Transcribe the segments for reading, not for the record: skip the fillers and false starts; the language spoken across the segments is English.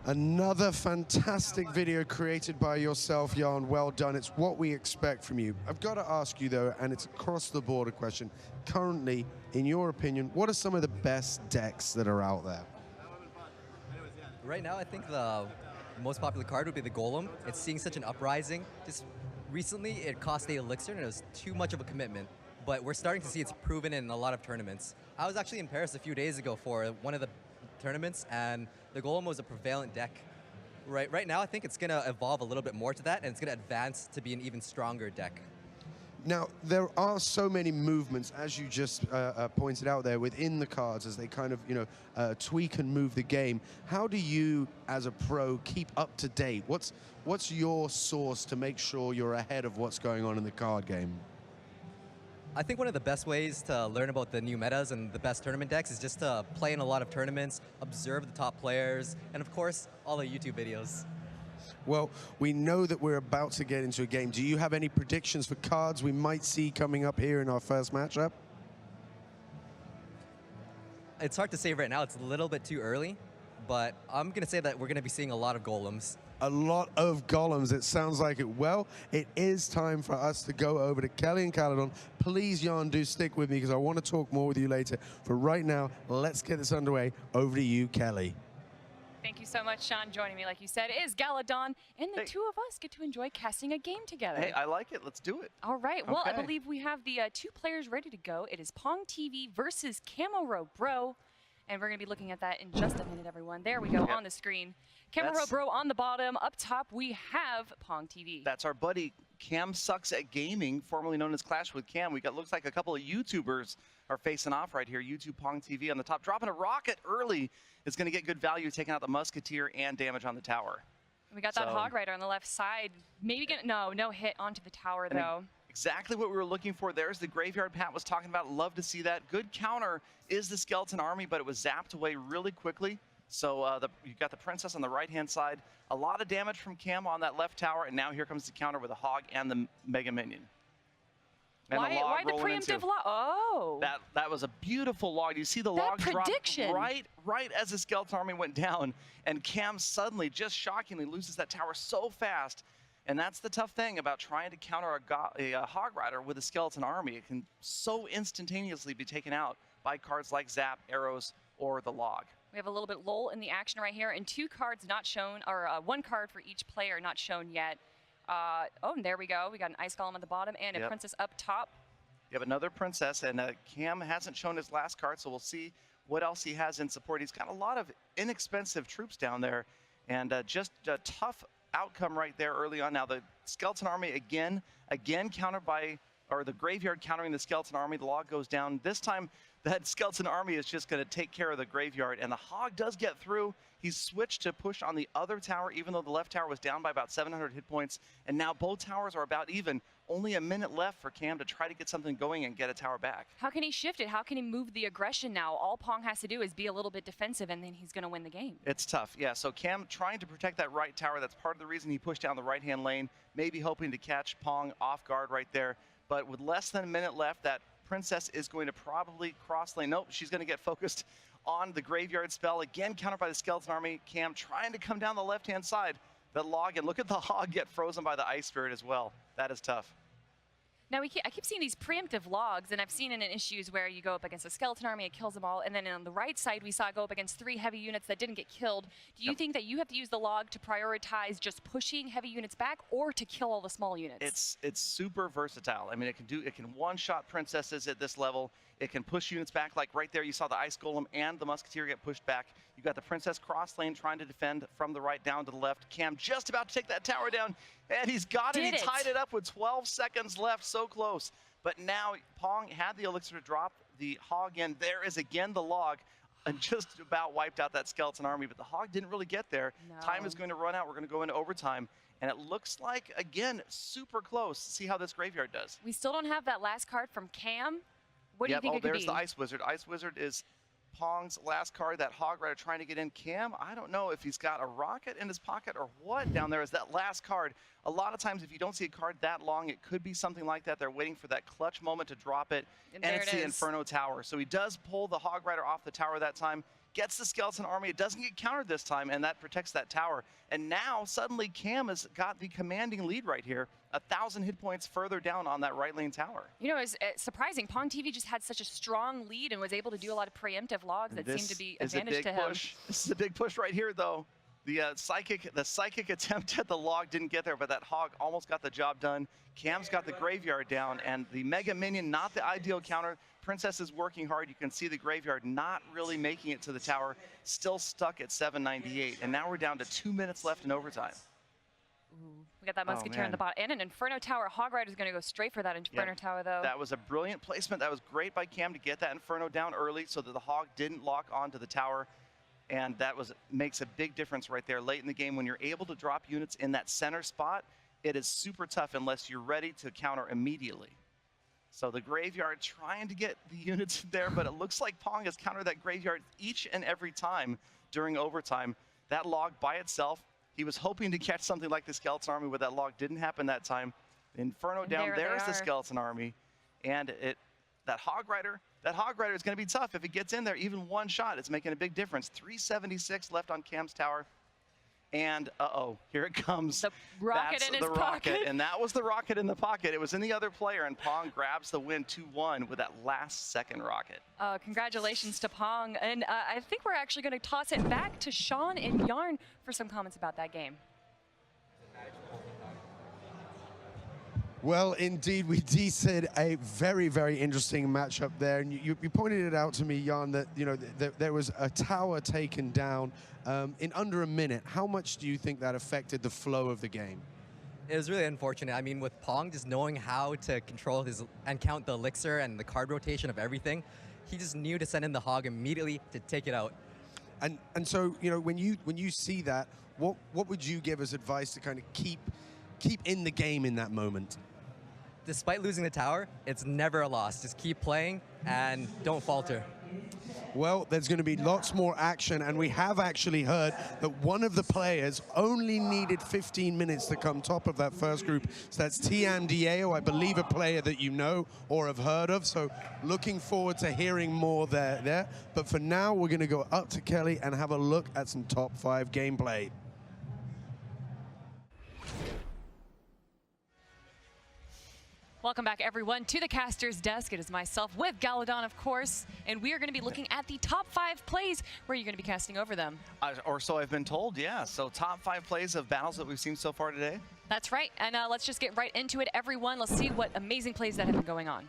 Another fantastic video created by yourself, Jan. Well done. It's what we expect from you. I've got to ask you, though, and it's across the board a question. Currently, in your opinion, what are some of the best decks that are out there? Right now, I think the most popular card would be the Golem. It's seeing such an uprising. Just recently, it cost the Elixir, and it was too much of a commitment. But we're starting to see it's proven in a lot of tournaments. I was actually in Paris a few days ago for one of the tournaments, and the Golem was a prevalent deck. Right now, I think it's going to evolve a little bit more to that, and it's going to advance to be an even stronger deck. Now, there are so many movements, as you just pointed out there, within the cards as they kind of, tweak and move the game. How do you, as a pro, keep up to date? What's your source to make sure you're ahead of what's going on in the card game? I think one of the best ways to learn about the new metas and the best tournament decks is just to play in a lot of tournaments, observe the top players, and of course, all the YouTube videos. Well, we know that we're about to get into a game. Do you have any predictions for cards we might see coming up here in our first matchup? It's hard to say right now. It's a little bit too early, but I'm going to say that we're going to be seeing a lot of golems. A lot of golems, it sounds like it. Well, it is time for us to go over to Kelly and Caledon. Please, Jan, do stick with me because I want to talk more with you later. For right now, let's get this underway. Over to you, Kelly. Thank you so much, Sean. Joining me, like you said, is Galadon, and the two of us get to enjoy casting a game together. Hey, I like it. Let's do it. All right. Well, Okay. I believe we have the two players ready to go. It is PongTV versus Camarobro, and we're going to be looking at that in just a minute, everyone. There we go on the screen. Camarobro on the bottom. Up top, we have PongTV. That's our buddy Cam Sucks at Gaming, formerly known as Clash with Cam. We got looks like a couple of YouTubers are facing off right here. YouTube PongTV on the top, dropping a rocket early. Is going to get good value, taking out the Musketeer and damage on the tower. We got that Hog Rider on the left side. Maybe get no hit onto the tower though. Exactly what we were looking for. There's the graveyard Pat was talking about. Love to see that. Good counter is the Skeleton Army, but it was zapped away really quickly. So you got the Princess on the right-hand side. A lot of damage from Cam on that left tower, and now here comes the counter with a Hog and the Mega Minion. And why the preemptive log? Oh. That was a beautiful log. You see the log drop right as the Skeleton Army went down, and Cam suddenly, just shockingly, loses that tower so fast. And that's the tough thing about trying to counter a Hog Rider with a Skeleton Army. It can so instantaneously be taken out by cards like Zap, Arrows, or the log. We have a little bit lull in the action right here, and two cards not shown, or one card for each player not shown yet. Oh, and there we go. We got an Ice Golem at the bottom and a Princess up top. You have another Princess, and Cam hasn't shown his last card, so we'll see what else he has in support. He's got a lot of inexpensive troops down there, and just a tough outcome right there early on. Now the Skeleton Army again countered by, or the graveyard countering the Skeleton Army. The log goes down. This time that Skeleton Army is just going to take care of the graveyard, and the Hog does get through. He's switched to push on the other tower, even though the left tower was down by about 700 hit points, and now both towers are about even. Only a minute left for Cam to try to get something going and get a tower back. How can he shift it? How can he move the aggression now? All Pong has to do is be a little bit defensive, and then he's going to win the game. It's tough, yeah. So Cam trying to protect that right tower. That's part of the reason he pushed down the right-hand lane, maybe hoping to catch Pong off guard right there. But with less than a minute left, that Princess is going to probably cross lane. Nope, she's going to get focused on the graveyard spell. Again, countered by the Skeleton Army. Cam trying to come down the left-hand side. The log, and look at the Hog get frozen by the Ice Spirit as well. That is tough. Now, I keep seeing these preemptive logs, and I've seen it in issues where you go up against a Skeleton Army, it kills them all, and then on the right side, we saw it go up against 3 heavy units that didn't get killed. Do you think that you have to use the log to prioritize just pushing heavy units back, or to kill all the small units? It's super versatile. I mean, it can one-shot Princesses at this level. It can push units back, like right there, you saw the Ice Golem and the Musketeer get pushed back. You got the Princess cross lane trying to defend from the right down to the left. Cam just about to take that tower down, and he's got it. He tied it up with 12 seconds left, so close. But now Pong had the Elixir to drop the Hog in. There is again the log, and just about wiped out that Skeleton Army, but the Hog didn't really get there. No. Time is going to run out. We're going to go into overtime. And it looks like, again, super close. See how this graveyard does. We still don't have that last card from Cam. What do you think it could be? There's the Ice Wizard. Ice Wizard is Pong's last card. That Hog Rider trying to get in. Cam, I don't know if he's got a rocket in his pocket or what down there is that last card. A lot of times if you don't see a card that long, it could be something like that. They're waiting for that clutch moment to drop it, and it's the Inferno Tower. So he does pull the Hog Rider off the tower that time. gets the Skeleton Army. It doesn't get countered this time, and that protects that tower. And now, suddenly, Cam has got the commanding lead right here, 1,000 hit points further down on that right lane tower. You know, it's surprising. PongTV just had such a strong lead and was able to do a lot of preemptive logs that seemed to be advantage to him. This is a big push right here, though. The psychic attempt at the log didn't get there, but that hog almost got the job done. Cam's got the graveyard down, and the Mega Minion, not the ideal counter. Princess is working hard. You can see the graveyard not really making it to the tower, still stuck at 798. And now we're down to 2 minutes left in overtime. Ooh, we got that Musketeer in the bot and an Inferno Tower. Hog Rider's going to go straight for that Inferno Tower, though. That was a brilliant placement. That was great by Cam to get that Inferno down early so that the Hog didn't lock onto the tower. And that makes a big difference right there late in the game. When you're able to drop units in that center spot, it is super tough unless you're ready to counter immediately. So the graveyard trying to get the units there, but it looks like Pong has countered that graveyard each and every time during overtime. That log by itself, he was hoping to catch something like the Skeleton Army, but that log didn't happen that time. Inferno down, there's the Skeleton Army. And that Hog Rider is going to be tough. If it gets in there, even one shot, it's making a big difference. 376 left on Cam's tower. And uh-oh, here it comes. The rocket in his pocket. And that was the rocket in the pocket. It was in the other player, and Pong grabs the win 2-1 with that last second rocket. Congratulations to Pong. And I think we're actually going to toss it back to Sean and Yarn for some comments about that game. Well, indeed, we said a very, very interesting matchup there. And you pointed it out to me, Jan, that there was a tower taken down in under a minute. How much do you think that affected the flow of the game? It was really unfortunate. I mean, with Pong just knowing how to control and count the elixir and the card rotation of everything, he just knew to send in the Hog immediately to take it out. And so, when you see that, what would you give as advice to kind of keep in the game in that moment? Despite losing the tower, it's never a loss. Just keep playing and don't falter. Well, there's going to be lots more action, and we have actually heard that one of the players only needed 15 minutes to come top of that first group. So that's Tiam Dieo, I believe a player that you know or have heard of. So looking forward to hearing more there. But for now, we're going to go up to Kelly and have a look at some top 5 gameplay. Welcome back, everyone, to the caster's desk. It is myself with Galadon, of course, and we are going to be looking at the top 5 plays where you're going to be casting over them. Or so I've been told, yeah. So top 5 plays of battles that we've seen so far today. That's right, and let's just get right into it, everyone. Let's see what amazing plays that have been going on.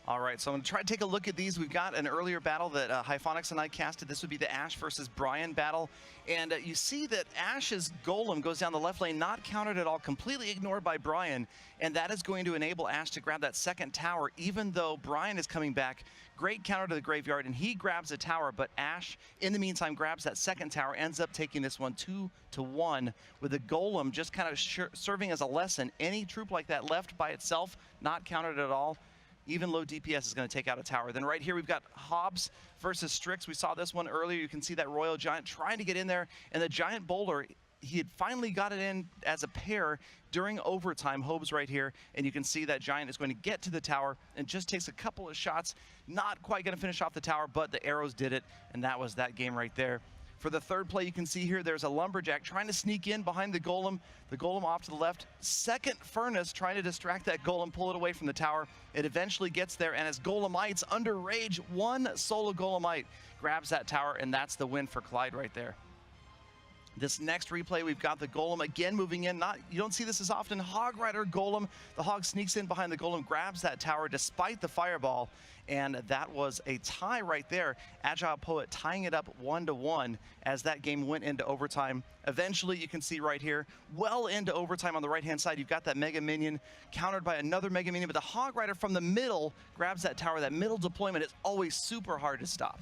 All right, so I'm going to try to take a look at these. We've got an earlier battle that Hyphonics and I casted. This would be the Ashe versus Brian battle. And you see that Ashe's Golem goes down the left lane, not countered at all, completely ignored by Brian. And that is going to enable Ashe to grab that second tower, even though Brian is coming back. Great counter to the graveyard, and he grabs a tower. But Ashe, in the meantime, grabs that second tower, ends up taking this one 2-1, with the Golem just kind of serving as a lesson. Any troop like that left by itself, not countered at all, even low DPS is going to take out a tower. Then right here we've got Hobbs versus Strix. We saw this one earlier. You can see that Royal Giant trying to get in there, and the Giant Boulder, he had finally got it in as a pair during overtime. Hobbs right here, and you can see that Giant is going to get to the tower and just takes a couple of shots. Not quite going to finish off the tower, but the arrows did it, and that was that game right there. For the third play, you can see here, there's a Lumberjack trying to sneak in behind the Golem. The Golem off to the left. Second Furnace trying to distract that Golem, pull it away from the tower. It eventually gets there, and as Golemites under rage, one solo Golemite grabs that tower, and that's the win for Clyde right there. This next replay, we've got the Golem again moving in. You don't see this as often. Hog Rider Golem. The Hog sneaks in behind the Golem, grabs that tower despite the fireball, and that was a tie right there. Agile Poet tying it up 1-1 as that game went into overtime. Eventually, you can see right here, well into overtime on the right-hand side, you've got that Mega Minion countered by another Mega Minion, but the Hog Rider from the middle grabs that tower. That middle deployment is always super hard to stop.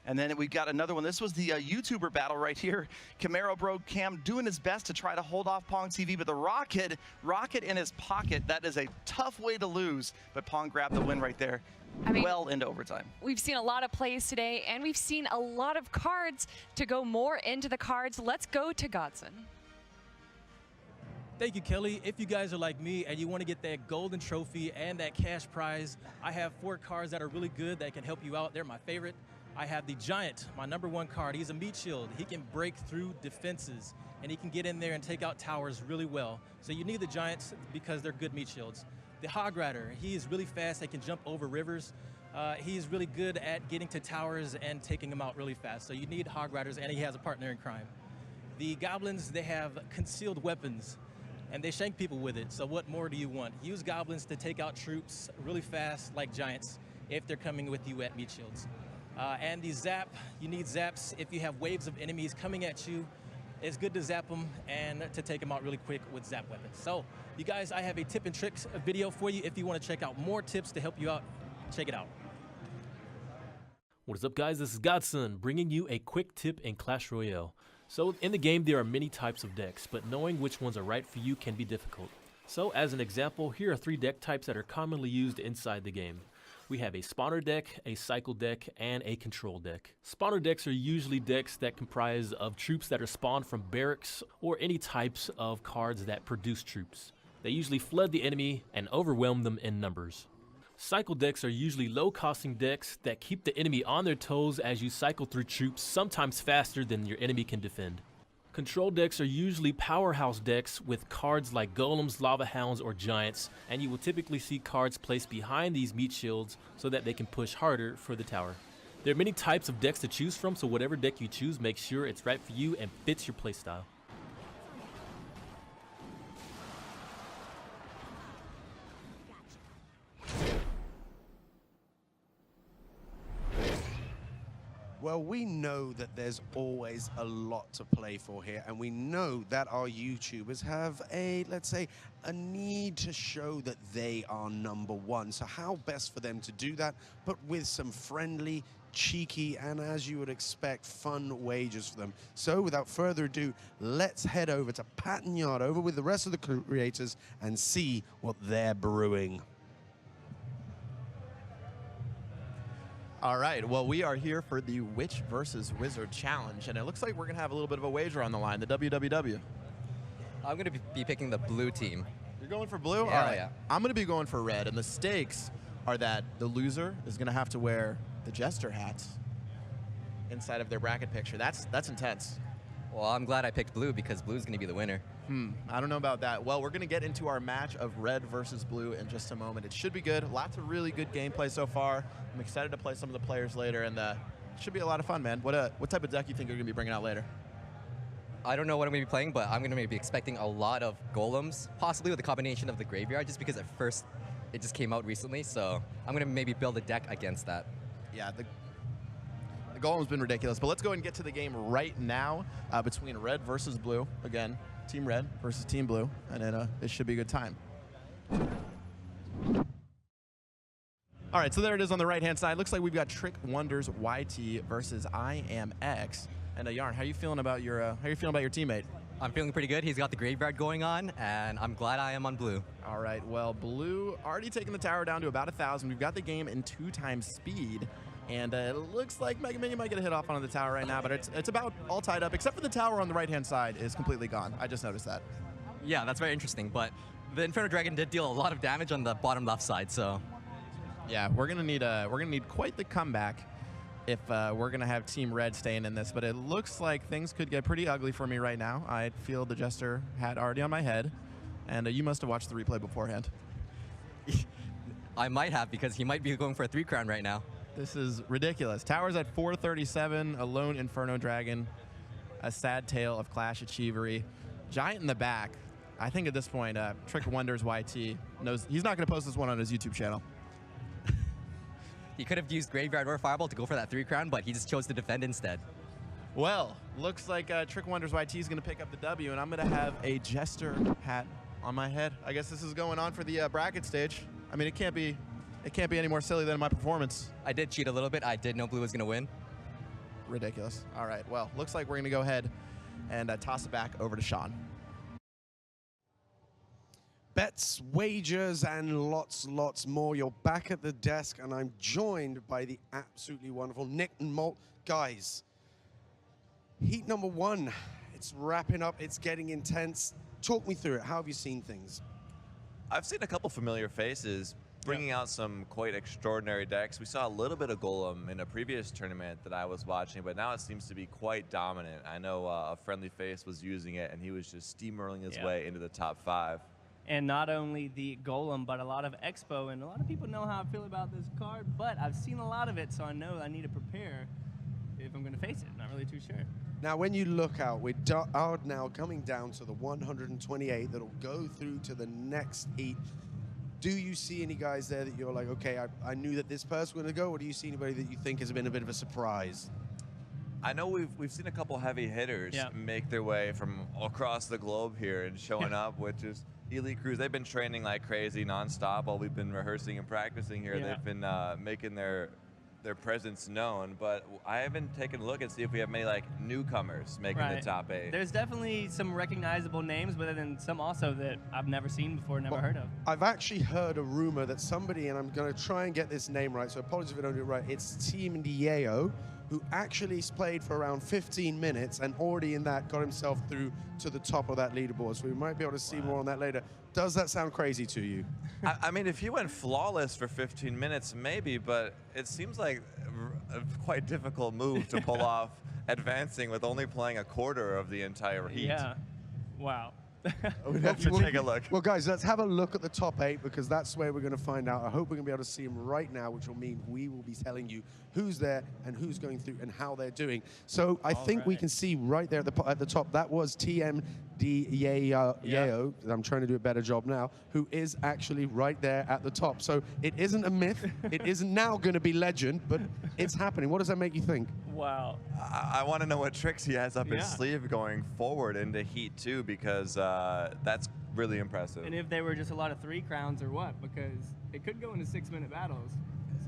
And then we've got another one. This was the YouTuber battle right here. Camarobro Cam doing his best to try to hold off PongTV, but the rocket in his pocket, that is a tough way to lose. But Pong grabbed the win right there, well into overtime. We've seen a lot of plays today, and we've seen a lot of cards. To go more into the cards, let's go to Godson. Thank you, Kelly. If you guys are like me and you want to get that golden trophy and that cash prize, I have 4 cards that are really good that can help you out. They're my favorite. I have the Giant, my #1 card. He's a meat shield. He can break through defenses, and he can get in there and take out towers really well. So you need the Giants because they're good meat shields. The Hog Rider, he is really fast. He can jump over rivers. He's really good at getting to towers and taking them out really fast. So you need Hog Riders, and he has a partner in crime. The Goblins, they have concealed weapons, and they shank people with it. So what more do you want? Use Goblins to take out troops really fast like Giants if they're coming with you at meat shields. And the Zap, you need Zaps if you have waves of enemies coming at you. It's good to zap them and to take them out really quick with zap weapons. So you guys, I have a tip and tricks video for you. If you want to check out more tips to help you out, check it out. What is up, guys? This is Godson bringing you a quick tip in Clash Royale. So in the game there are many types of decks, but knowing which ones are right for you can be difficult. So as an example, here are 3 deck types that are commonly used inside the game. We have a spawner deck, a cycle deck, and a control deck. Spawner decks are usually decks that comprise of troops that are spawned from barracks or any types of cards that produce troops. They usually flood the enemy and overwhelm them in numbers. Cycle decks are usually low-costing decks that keep the enemy on their toes as you cycle through troops, sometimes faster than your enemy can defend. Control decks are usually powerhouse decks with cards like Golems, Lava Hounds, or Giants, and you will typically see cards placed behind these meat shields so that they can push harder for the tower. There are many types of decks to choose from, so whatever deck you choose, make sure it's right for you and fits your playstyle. Well, we know that there's always a lot to play for here, and we know that our YouTubers have let's say, a need to show that they are #1. So how best for them to do that, but with some friendly, cheeky, and as you would expect, fun wagers for them. So without further ado, let's head over to Patton Yard, over with the rest of the creators, and see what they're brewing. All right, well, we are here for the Witch versus Wizard Challenge, and it looks like we're going to have a little bit of a wager on the line, the WWW. I'm going to be picking the blue team. You're going for blue? Yeah, All right. yeah. I'm going to be going for red, and the stakes are that the loser is going to have to wear the Jester hats inside of their bracket picture. That's intense. Well, I'm glad I picked blue because blue's going to be the winner. I don't know about that. Well, we're going to get into our match of red versus blue in just a moment. It should be good. Lots of really good gameplay so far. I'm excited to play some of the players later, and it should be a lot of fun, man. What type of deck you think you're going to be bringing out later? I don't know what I'm going to be playing, but I'm going to be expecting a lot of golems, possibly with a combination of the graveyard, just because at first it just came out recently, so I'm going to maybe build a deck against that. Yeah, the golem's been ridiculous, but let's go ahead and get to the game right now between red versus blue. Again, Team Red versus Team Blue, and it should be a good time. All right, so there it is on the right-hand side. Looks like we've got Trick Wonders YT versus I Am X. And Yarn, how you feeling about your teammate? I'm feeling pretty good. He's got the graveyard going on, and I'm glad I am on blue. All right, well, blue already taking the tower down to about 1,000. We've got the game in 2x speed. And it looks like Mega Minion might get a hit off onto the tower right now, but it's about all tied up, except for the tower on the right-hand side is completely gone. I just noticed that. Yeah, that's very interesting, but the Inferno Dragon did deal a lot of damage on the bottom left side, so. Yeah, we're gonna need quite the comeback if we're gonna have Team Red staying in this, but it looks like things could get pretty ugly for me right now. I feel the Jester hat already on my head, and you must have watched the replay beforehand. I might have, because he might be going for a 3-crown right now. This is ridiculous. Tower's at 437, a lone Inferno Dragon, a sad tale of Clash Achievery. Giant in the back. I think at this point, Trick Wonders YT knows he's not going to post this one on his YouTube channel. He could have used Graveyard or Fireball to go for that 3-crown, but he just chose to defend instead. Well, looks like Trick Wonders YT is going to pick up the W, and I'm going to have a Jester hat on my head. I guess this is going on for the bracket stage. I mean, it can't be any more silly than my performance. I did cheat a little bit. I did know blue was going to win. Ridiculous. All right, well, looks like we're going to go ahead and toss it back over to Sean. Bets, wagers, and lots more. You're back at the desk, and I'm joined by the absolutely wonderful Nick and Molt. Guys, heat #1, it's wrapping up, it's getting intense. Talk me through it. How have you seen things? I've seen a couple familiar faces. bringing out some quite extraordinary decks. We saw a little bit of Golem in a previous tournament that I was watching, but now it seems to be quite dominant. I know a friendly face was using it, and he was just steamrolling his way into the top 5. And not only the Golem, but a lot of Expo, and a lot of people know how I feel about this card, but I've seen a lot of it, so I know I need to prepare if I'm going to face it. Not really too sure. Now, when you look out, we are now coming down to the 128 that'll go through to the next heat. Do you see any guys there that you're like, okay, I knew that this person was going to go, or do you see anybody that you think has been a bit of a surprise? I know we've seen a couple heavy hitters make their way from across the globe here and showing up, which is Elite Crews. They've been training like crazy nonstop while we've been rehearsing and practicing here. They've been making their presence known, but I haven't taken a look and see if we have many like newcomers making the top 8. There's definitely some recognizable names, but then some also that I've never seen before, never heard of. I've actually heard a rumor that somebody, and I'm going to try and get this name right, so apologies if I don't do it right, it's Team Diego, who actually played for around 15 minutes and already in that got himself through to the top of that leaderboard. So we might be able to see more on that later. Does that sound crazy to you? I mean, if he went flawless for 15 minutes, maybe, but it seems like a quite difficult move to pull off advancing with only playing a quarter of the entire heat. Yeah. Wow. We'd have to take a look. Well, guys, let's have a look at the top 8 because that's where we're going to find out. I hope we're going to be able to see them right now, which will mean we will be telling you who's there and who's going through and how they're doing. So I think we can see right there at the top, that was TM Yeo, I'm trying to do a better job now, who is actually right there at the top. So it isn't a myth. It isn't now going to be legend, but it's happening. What does that make you think? Wow. I want to know what tricks he has up his sleeve going forward into Heat 2 because that's really impressive. And if they were just a lot of 3 crowns or what, because it could go into 6-minute battles.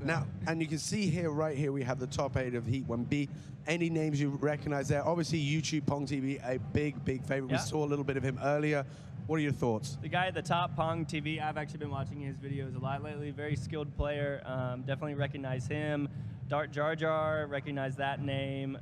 So. Now, and you can see here, right here, we have the top 8 of Heat 1B. Any names you recognize there? Obviously, YouTube, PongTV, a big favorite. We saw a little bit of him earlier. What are your thoughts? The guy at the top, PongTV, I've actually been watching his videos a lot lately. Very skilled player. Definitely recognize him. Dart Jar Jar, recognize that name.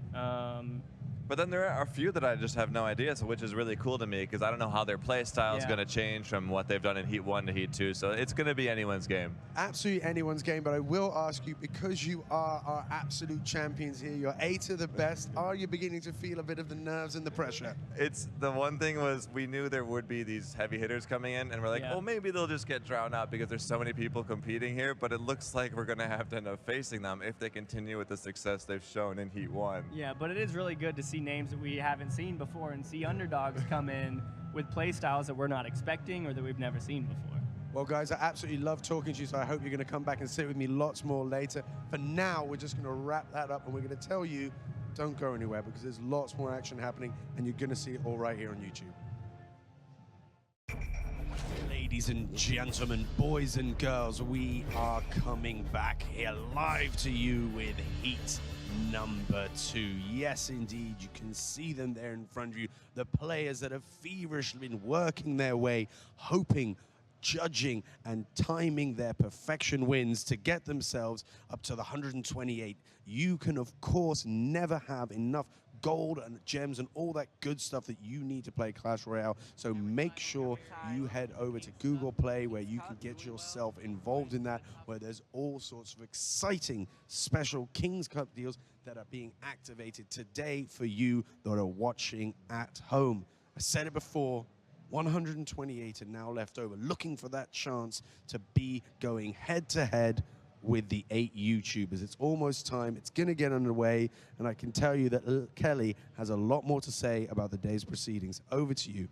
But then there are a few that I just have no idea, so which is really cool to me because I don't know how their play style is going to change from what they've done in Heat 1 to Heat 2. So it's going to be anyone's game. Absolutely anyone's game, but I will ask you, because you are our absolute champions here, you're 8 of the best, are you beginning to feel a bit of the nerves and the pressure? It's the one thing was we knew there would be these heavy hitters coming in, and we're like, well, maybe they'll just get drowned out because there's so many people competing here, but it looks like we're going to have to end up facing them if they continue with the success they've shown in Heat 1. Yeah, but it is really good to see names that we haven't seen before and see underdogs come in with play styles that we're not expecting or that we've never seen before. Well, guys, I absolutely love talking to you, so I hope you're going to come back and sit with me lots more later. For now, we're just going to wrap that up, and we're going to tell you, don't go anywhere, because there's lots more action happening, and you're going to see it all right here on YouTube. Ladies and gentlemen, boys and girls, we are coming back here live to you with Heat number 2. Yes, indeed, you can see them there in front of you. The players that have feverishly been working their way, hoping, judging, and timing their perfection wins to get themselves up to the 128. You can, of course, never have enough gold and gems and all that good stuff that you need to play Clash Royale. So make sure you head over to Google Play where you can get yourself involved in that, where there's all sorts of exciting special King's Cup deals that are being activated today for you that are watching at home. I said it before, 128 are now left over, looking for that chance to be going head-to-head with the 8 YouTubers. It's almost time. It's going to get underway, and I can tell you that Kelly has a lot more to say about the day's proceedings. Over to you.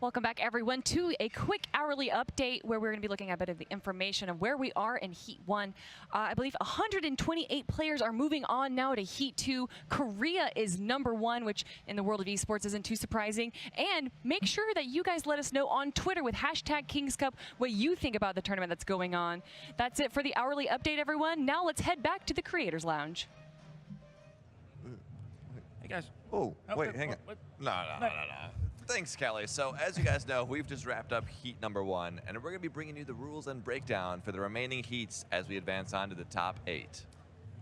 Welcome back, everyone, to a quick hourly update where we're going to be looking at a bit of the information of where we are in Heat 1. I believe 128 players are moving on now to Heat 2. Korea is #1, which in the world of esports isn't too surprising. And make sure that you guys let us know on Twitter with #KingsCup what you think about the tournament that's going on. That's it for the hourly update, everyone. Now let's head back to the Creators Lounge. Hey, guys. Oh, wait, hang on. No. Thanks, Kelly. So, as you guys know, we've just wrapped up Heat #1, and we're going to be bringing you the rules and breakdown for the remaining heats as we advance on to the top 8.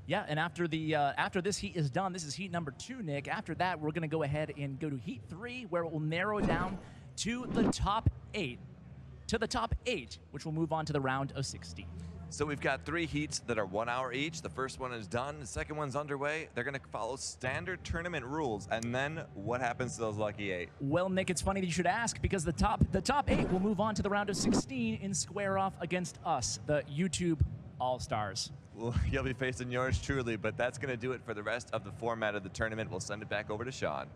Yeah, and after this heat is done, this is Heat #2, Nick. After that, we're going to go ahead and go to Heat 3, where it will narrow down to the top 8. to the top 8, which will move on to the round of 16. So we've got 3 heats that are 1 hour each. The first one is done. The second one's underway. They're going to follow standard tournament rules. And then what happens to those lucky 8? Well, Nick, it's funny that you should ask because the top 8 will move on to the round of 16 in square-off against us, the YouTube All-Stars. Well, you'll be facing yours truly, but that's going to do it for the rest of the format of the tournament. We'll send it back over to Sean.